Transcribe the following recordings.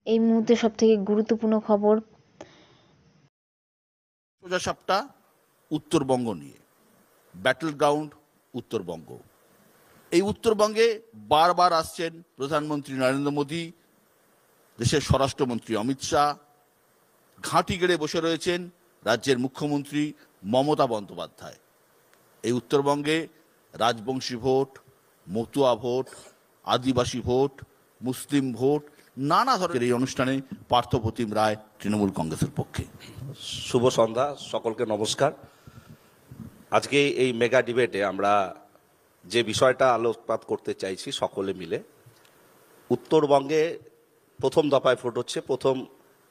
এই মুহূর্তে সবথেকে গুরুত্বপূর্ণ খবর। সোজা সাপটা উত্তরবঙ্গ নিয়ে, ব্যাটল গ্রাউন্ড উত্তরবঙ্গ। এই উত্তরবঙ্গে বারবার আসছেন প্রধানমন্ত্রী নরেন্দ্র মোদী, দেশের স্বরাষ্ট্রমন্ত্রী অমিত শাহ, ঘাঁটি গেড়ে বসে রয়েছেন রাজ্যের মুখ্যমন্ত্রী মমতা বন্দ্যোপাধ্যায়। এই উত্তরবঙ্গে রাজবংশী ভোট, মতুয়া ভোট, আদিবাসী ভোট, মুসলিম ভোট, নানা ধরনের এই অনুষ্ঠানে পার্থপ্রতিম রায় তৃণমূল কংগ্রেসের পক্ষে। শুভ সন্ধ্যা, সকলকে নমস্কার। আজকে এই মেগা ডিবেটে আমরা যে বিষয়টা আলোকপাত করতে চাইছি সকলে মিলে, উত্তরবঙ্গে প্রথম দফায় ভোট হচ্ছে। প্রথম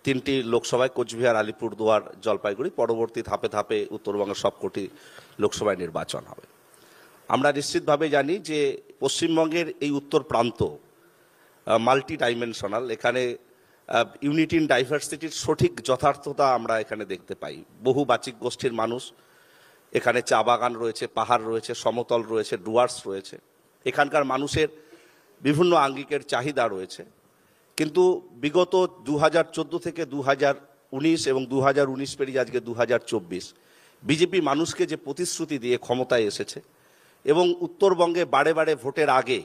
তিনটি লোকসভায় কোচবিহার, আলিপুরদুয়ার, জলপাইগুড়ি, পরবর্তী ধাপে ধাপে উত্তরবঙ্গের সবকটি লোকসভায় নির্বাচন হবে। আমরা নিশ্চিতভাবে জানি যে পশ্চিমবঙ্গের এই উত্তর প্রান্ত মাল্টি ডাইমেনশনাল। এখানে ইউনিটি ইন ডাইভার্সিটির সঠিক যথার্থতা আমরা এখানে দেখতে পাই। বহু বাচিক গোষ্ঠীর মানুষ এখানে, চা বাগান রয়েছে, পাহাড় রয়েছে, সমতল রয়েছে, ডুয়ার্স রয়েছে। এখানকার মানুষের বিভিন্ন আঙ্গিকের চাহিদা রয়েছে। কিন্তু বিগত 2014 থেকে 2019 এবং 2019 পেরিয়ে আজকে 2024, বিজেপি মানুষকে যে প্রতিশ্রুতি দিয়ে ক্ষমতায় এসেছে এবং উত্তরবঙ্গে বারে বারে ভোটের আগে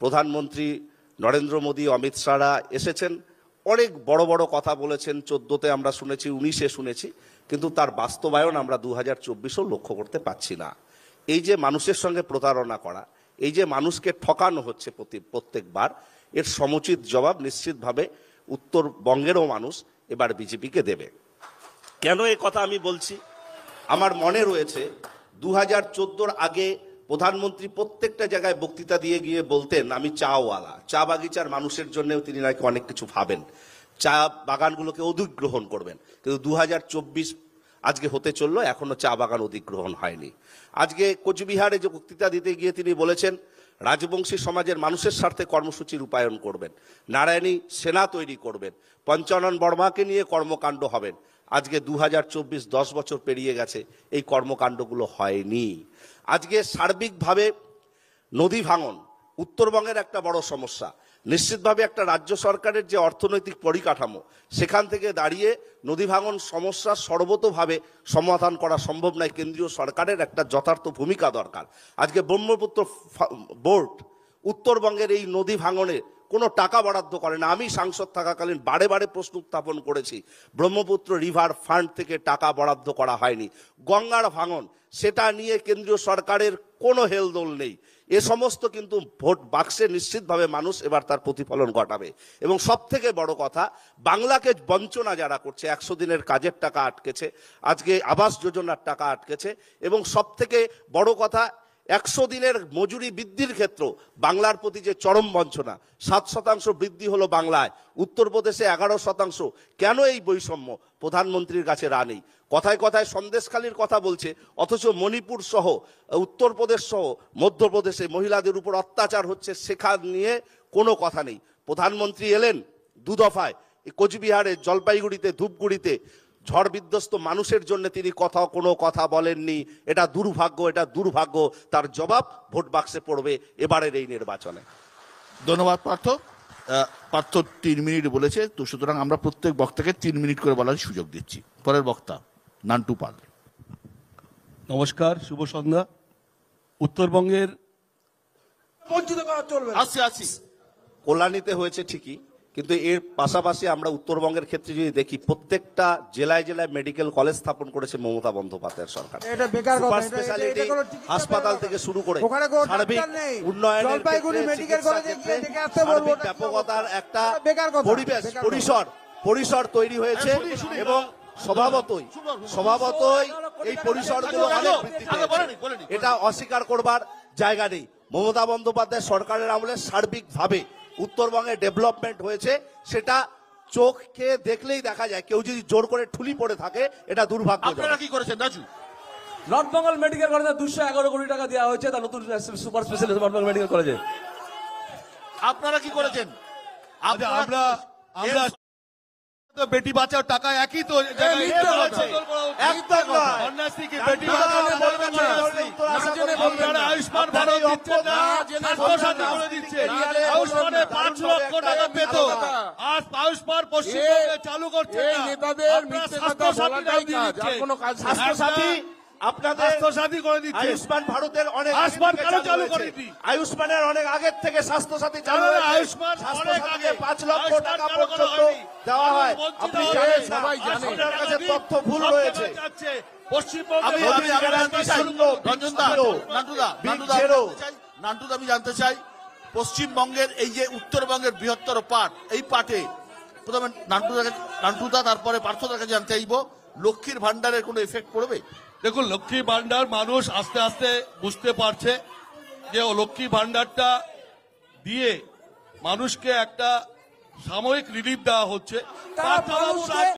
প্রধানমন্ত্রী নরেন্দ্র মোদী, অমিত শাহরা এসেছেন, অনেক বড় বড় কথা বলেছেন। 14তে আমরা শুনেছি, 19-এ শুনেছি, কিন্তু তার বাস্তবায়ন আমরা 2024-ও লক্ষ্য করতে পারছি না। এই যে মানুষের সঙ্গে প্রতারণা করা, এই যে মানুষকে ঠকানো হচ্ছে প্রত্যেকবার, এর সমুচিত জবাব নিশ্চিতভাবে উত্তরবঙ্গেরও মানুষ এবার বিজেপিকে দেবে। কেন এই কথা আমি বলছি? আমার মনে রয়েছে 2014-র আগে প্রধানমন্ত্রী প্রত্যেকটা জায়গায় বক্তৃতা দিয়ে গিয়ে বলতেন, আমি চাওয়ালা, চা বাগিচার মানুষের জন্যও তিনি নাকি অনেক কিছু ভাবেন, চা বাগানগুলোকে অধিগ্রহণ করবেন। কিন্তু 2024 আজকে হতে চললো, এখনো চা বাগান অধিগ্রহণ হয়নি। আজকে কোচবিহারে যে বক্তৃতা দিতে গিয়ে তিনি বলেছেন রাজবংশী সমাজের মানুষের স্বার্থে কর্মসূচি রূপায়ণ করবেন, নারায়ণী সেনা তৈরি করবেন, পঞ্চানন বর্মাকে নিয়ে কর্মকাণ্ড হবেন। আজকে 2024, 10 বছর পেরিয়ে গেছে, এই কর্মকাণ্ডগুলো হয়নি। আজকে সার্বিকভাবে নদী ভাঙন উত্তরবঙ্গের একটা বড় সমস্যা। নিশ্চিতভাবে একটা রাজ্য সরকারের যে অর্থনৈতিক পরিকাঠামো, সেখান থেকে দাঁড়িয়ে নদী ভাঙন সমস্যা সর্বতোভাবে সমাধান করা সম্ভব নয়। কেন্দ্রীয় সরকারের একটা যথার্থ ভূমিকা দরকার। আজকে ব্রহ্মপুত্র বোর্ড উত্তরবঙ্গের এই নদী ভাঙনে কোনো টাকা বরাদ্দ করে না। আমি সাংসদ থাকাকালীন বারে বারে প্রশ্ন উত্থাপন করেছি, ব্রহ্মপুত্র রিভার ফান্ড থেকে টাকা বরাদ্দ করা হয়নি। গঙ্গার ভাঙন, সেটা নিয়ে কেন্দ্রীয় সরকারের কোনো হেলদোল নেই। এ সমস্ত কিন্তু ভোট বাক্সে নিশ্চিতভাবে মানুষ এবার তার প্রতিফলন ঘটাবে। এবং সব থেকে বড় কথা, বাংলাকে বঞ্চনা যারা করছে, 100 দিনের কাজের টাকা আটকেছে, আজকে আবাস যোজনার টাকা আটকেছে, এবং সব থেকে বড় কথা 100 দিনের মজুরি বৃদ্ধির ক্ষেত্রে বাংলার প্রতি যে চরম বঞ্চনা, 7% বৃদ্ধি হলো বাংলায়, উত্তরপ্রদেশে 11%। কেন এই বৈষম্য? প্রধানমন্ত্রীর কাছে রা নেই। কথায় কথায় সন্দেশখালির কথা বলছে, অথচ মণিপুর সহ, উত্তরপ্রদেশ সহ মধ্যপ্রদেশে মহিলাদের উপর অত্যাচার হচ্ছে, সেখান নিয়ে কোনো কথা নেই। প্রধানমন্ত্রী এলেন 2 দফায়, কোচবিহারে, জলপাইগুড়িতে, ধূপগুড়িতে, ঝড় বিধ্বস্ত মানুষের জন্য তিনি কোনো কথা বলেননি। এটা দুর্ভাগ্য, এটা দুর্ভাগ্য। তার জবাব ভোট বাক্সে পড়বে এবারের এই নির্বাচনে। ধন্যবাদ পার্থ। পার্থ 3 মিনিট বলেছে, তো সুতরাং আমরা প্রত্যেক বক্তাকে 3 মিনিট করে বলার সুযোগ দিচ্ছি। পরের বক্তা নান্টু পাল। নমস্কার, শুভ সন্ধ্যা। উত্তরবঙ্গের বঞ্চিত করা চলবে না। আসি কল্যাণীতে হয়েছে ঠিকই, কিন্তু এর পাশাপাশি আমরা উত্তরবঙ্গের ক্ষেত্রে যদি দেখি, প্রত্যেকটা জেলায় জেলায় মেডিকেল কলেজ স্থাপন করেছে মমতা বন্দ্যোপাধ্যায়ের সরকার। এটা বেকার কথা, সুপার এটা স্পেশালিটি কোনো চিকিৎসা হাসপাতাল ব্যবস্থা থেকে শুরু করে ওখানে কোনো সার্বিক ডাক্তার নেই। উন্নয়নের জলপাইগুড়ি ক্ষেত্রে, মেডিকেল চিকিৎসা কলেজে ক্ষেত্রে দেখে আসতে বলবো, সার্বিক ব্যাপকতার একটা বেকার কথা, পরিবেশ, বেকার পরিসর তৈরি হয়েছে, এবং স্বভাবতই এই পরিসরগুলো অনেক বৃদ্ধি পেয়েছে। এটা অস্বীকার করবার জায়গা নেই। মমতা বন্দ্যোপাধ্যায় সরকারের আমলে সার্বিকভাবে উত্তরবঙ্গে ডেভেলপমেন্ট হয়েছে, সেটা চোখকে দেখলেই দেখা যায়। কেউ যদি জোর করে ঠুলি পড়ে থাকে, এটা দুর্ভাগ্য। আপনারা কি করেছেন রাজু? নর্থ বেঙ্গল মেডিকেল কলেজে 211 কোটি টাকা দেওয়া হয়েছে, তার নতুন super specialist north Bengal medical কলেজে। আপনারা কি করেছেন? আমরা তো বেটি বাঁচাও টাকা একই তো জায়গায় মিথ্যে বলছে। বদল করা উচিত। একদম নয়। কন্যাশ্রীকে বেটি না বাঁচাও জেনে বলবেন না। উত্তর আশা করি বলবেন আপনারা না। আয়ুষ্মান আপনারা ভারত এই দিচ্ছেন না, না জেনে স্বাস্থ্যসাথী বলবেন না। করে দিচ্ছে। না জেনে আয়ুষ্মানে বলবেন না। 5 লক্ষ টাকা পেত, আজ আয়ুষ্মান পশ্চিমবঙ্গে চালু করছে এই নেতাদের মিথ্যে কথা বলাটাই কাজ, আর কোনো কাজ না। স্বাস্থ্যসাথী আপনাদের স্বাস্থ্যসাথী করে দিচ্ছে। আয়ুষ্মান ভারতের অনেক আয়ুষ্মান আগে থেকে কেন চালু হয়েছে। করেনি? আয়ুষ্মানের অনেক আগের থেকে স্বাস্থ্যসাথী চালু না, না, হয়েছে। আয়ুষ্মান অনেক স্বাস্থ্যসাথীকে আগে। 5 লক্ষ আয়ুষ্মান টাকা চালু করা পর্যন্ত হয়নি। দেওয়া হয়। বঞ্চিত আপনি হয়েছে। জানেন না, সবাই জানে। আপনার কাছে তথ্য ভুল সব রয়েছে। জায়গায় যাচ্ছে। পশ্চিমবঙ্গে আমি মোদী জানতে চাই, রঞ্জনদা, নান্টুদা, আমি জানতে চাই পশ্চিমবঙ্গের এই যে উত্তরবঙ্গের বৃহত্তর পাট, এই পাটে প্রথমে নান্টুদা তারপরে পার্থদার কাছে জানতে চাইব, লক্ষ্মীর ভান্ডারের কোনো এফেক্ট পড়বে? দেখুন, লক্ষ্মী ভান্ডার মানুষ আস্তে আস্তে বুঝতে পারছে যে ও লক্ষ্মী ভান্ডারটা দিয়ে মানুষকে একটা সাময়িক রিলিফ দেওয়া হচ্ছে। তারা পার্থবাবু মানুষকে